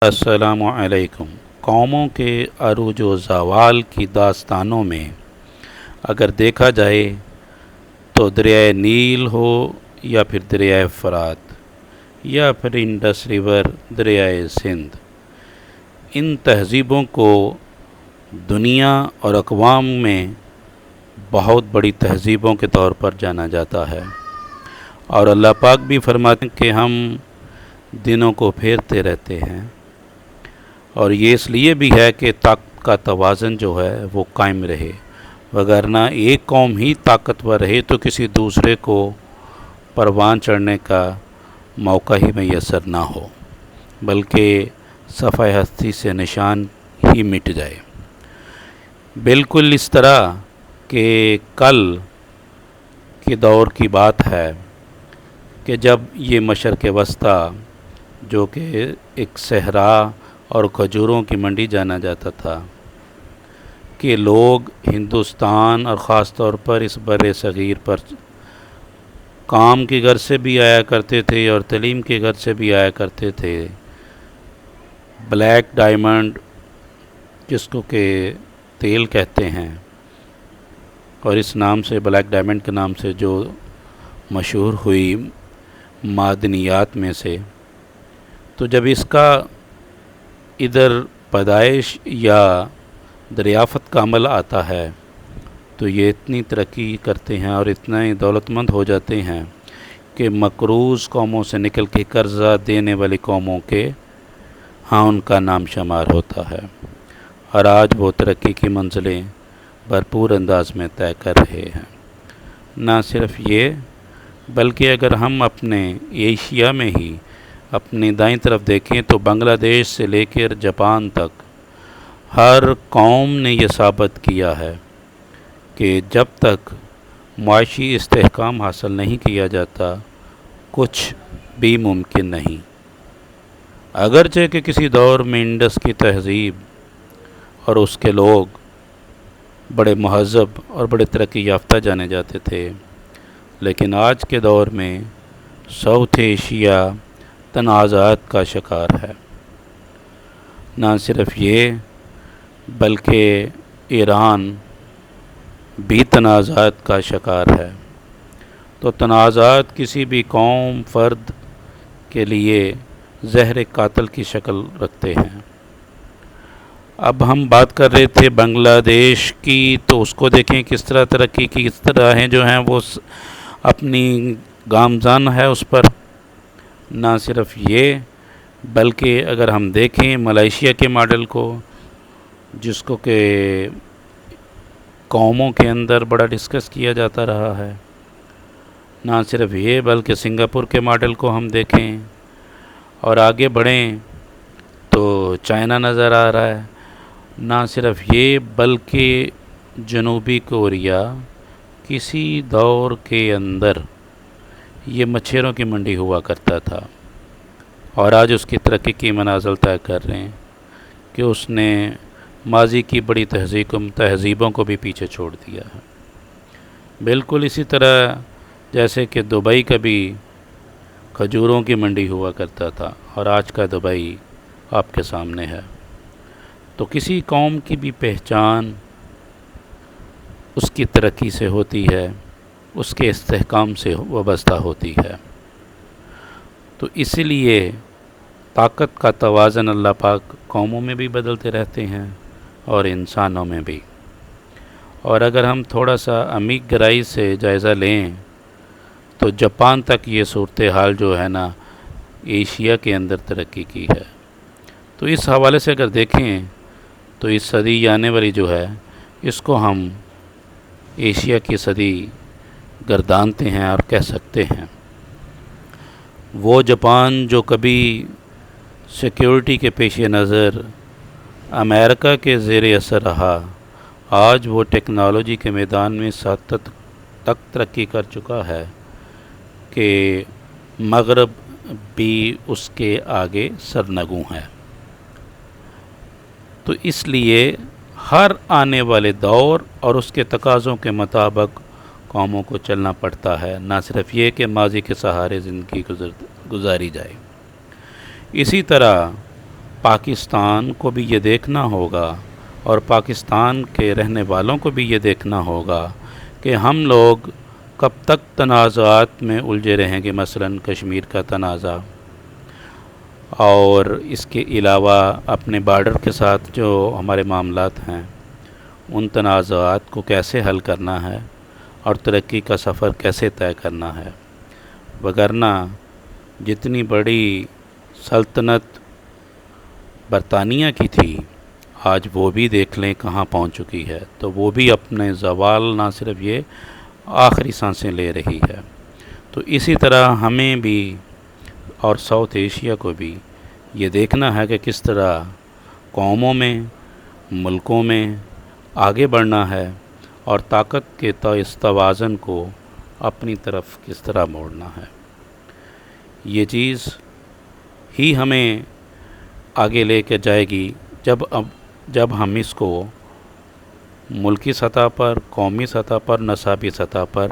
السلام علیکم۔ قوموں کے عروج و زوال کی داستانوں میں اگر دیکھا جائے تو دریائے نیل ہو یا پھر دریائے فرات یا پھر انڈس ریور دریائے سندھ، ان تہذیبوں کو دنیا اور اقوام میں بہت بڑی تہذیبوں کے طور پر جانا جاتا ہے، اور اللہ پاک بھی فرماتے ہیں کہ ہم دنوں کو پھیرتے رہتے ہیں، اور یہ اس لیے بھی ہے کہ طاقت کا توازن جو ہے وہ قائم رہے، وگرنہ ایک قوم ہی طاقتور رہے تو کسی دوسرے کو پروان چڑھنے کا موقع ہی میسر نہ ہو، بلکہ صفحہ ہستی سے نشان ہی مٹ جائے۔ بالکل اس طرح کہ کل کے دور کی بات ہے کہ جب یہ مشرق وسطیٰ جو کہ ایک صحرا اور کھجوروں کی منڈی جانا جاتا تھا، کہ لوگ ہندوستان اور خاص طور پر اس بر صغیر پر کام کی غرض سے بھی آیا کرتے تھے اور تعلیم کی غرض سے بھی آیا کرتے تھے۔ بلیک ڈائمنڈ جس کو کہ تیل کہتے ہیں، اور اس نام سے بلیک ڈائمنڈ کے نام سے جو مشہور ہوئی معدنیات میں سے، تو جب اس کا ادھر پیدائش یا دریافت کا عمل آتا ہے تو یہ اتنی ترقی کرتے ہیں اور اتنا ہی دولت مند ہو جاتے ہیں کہ مقروض قوموں سے نکل کے قرضہ دینے والی قوموں کے ہاں ان کا نام شمار ہوتا ہے، اور آج وہ ترقی کی منزلیں بھرپور انداز میں طے کر رہے ہیں۔ نہ صرف یہ بلکہ اگر ہم اپنے ایشیا میں ہی اپنی دائیں طرف دیکھیں تو بنگلہ دیش سے لے کر جاپان تک ہر قوم نے یہ ثابت کیا ہے کہ جب تک معاشی استحکام حاصل نہیں کیا جاتا کچھ بھی ممکن نہیں۔ اگرچہ کہ کسی دور میں انڈس کی تہذیب اور اس کے لوگ بڑے مہذب اور بڑے ترقی یافتہ جانے جاتے تھے، لیکن آج کے دور میں ساؤتھ ایشیا تنازعات کا شکار ہے۔ نہ صرف یہ بلکہ ایران بھی تنازعات کا شکار ہے۔ تو تنازعات کسی بھی قوم فرد کے لیے زہر قاتل کی شکل رکھتے ہیں۔ اب ہم بات کر رہے تھے بنگلہ دیش کی، تو اس کو دیکھیں کس طرح ترقی کی، کس طرح ہیں جو ہیں وہ اپنی گامزن ہے اس پر۔ نہ صرف یہ بلکہ اگر ہم دیکھیں ملائیشیا کے ماڈل کو، جس کو کہ قوموں کے اندر بڑا ڈسکس کیا جاتا رہا ہے، نہ صرف یہ بلکہ سنگاپور کے ماڈل کو ہم دیکھیں اور آگے بڑھیں تو چائنا نظر آ رہا ہے۔ نہ صرف یہ بلکہ جنوبی کوریا کسی دور کے اندر یہ مچھروں کی منڈی ہوا کرتا تھا، اور آج اس کی ترقی کی منازل طے کر رہے ہیں کہ اس نے ماضی کی بڑی تہذیبوں کو بھی پیچھے چھوڑ دیا ہے۔ بالکل اسی طرح جیسے کہ دبئی کا بھی کھجوروں کی منڈی ہوا کرتا تھا، اور آج کا دبئی آپ کے سامنے ہے۔ تو کسی قوم کی بھی پہچان اس کی ترقی سے ہوتی ہے، اس کے استحکام سے وابستہ ہوتی ہے۔ تو اس لیے طاقت کا توازن اللہ پاک قوموں میں بھی بدلتے رہتے ہیں اور انسانوں میں بھی۔ اور اگر ہم تھوڑا سا عمیق گہرائی سے جائزہ لیں تو جاپان تک یہ صورتحال جو ہے نا ایشیا کے اندر ترقی کی ہے۔ تو اس حوالے سے اگر دیکھیں تو اس صدی آنے والی جو ہے اس کو ہم ایشیا کی صدی گردانتے ہیں اور کہہ سکتے ہیں۔ وہ جاپان جو کبھی سیکیورٹی کے پیش نظر امریکہ کے زیر اثر رہا، آج وہ ٹیکنالوجی کے میدان میں سطح تک ترقی کر چکا ہے کہ مغرب بھی اس کے آگے سرنگوں ہے۔ تو اس لیے ہر آنے والے دور اور اس کے تقاضوں کے مطابق قوموں کو چلنا پڑتا ہے، نہ صرف یہ کہ ماضی کے سہارے زندگی گزاری جائے۔ اسی طرح پاکستان کو بھی یہ دیکھنا ہوگا اور پاکستان کے رہنے والوں کو بھی یہ دیکھنا ہوگا کہ ہم لوگ کب تک تنازعات میں الجھے رہیں گے، مثلاً کشمیر کا تنازع، اور اس کے علاوہ اپنے بارڈر کے ساتھ جو ہمارے معاملات ہیں ان تنازعات کو کیسے حل کرنا ہے اور ترقی کا سفر کیسے طے کرنا ہے۔ وگرنہ جتنی بڑی سلطنت برطانیہ کی تھی، آج وہ بھی دیکھ لیں کہاں پہنچ چکی ہے، تو وہ بھی اپنے زوال نہ صرف یہ آخری سانسیں لے رہی ہے۔ تو اسی طرح ہمیں بھی اور ساؤتھ ایشیا کو بھی یہ دیکھنا ہے کہ کس طرح قوموں میں، ملکوں میں آگے بڑھنا ہے اور طاقت کے اس توازن کو اپنی طرف کس طرح موڑنا ہے۔ یہ چیز ہی ہمیں آگے لے کے جائے گی جب ہم اس کو ملکی سطح پر، قومی سطح پر، نصابی سطح پر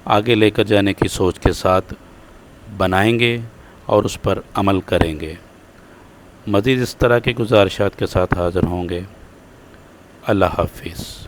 آگے لے کر جانے کی سوچ کے ساتھ بنائیں گے اور اس پر عمل کریں گے۔ مزید اس طرح کی گزارشات کے ساتھ حاضر ہوں گے۔ اللہ حافظ۔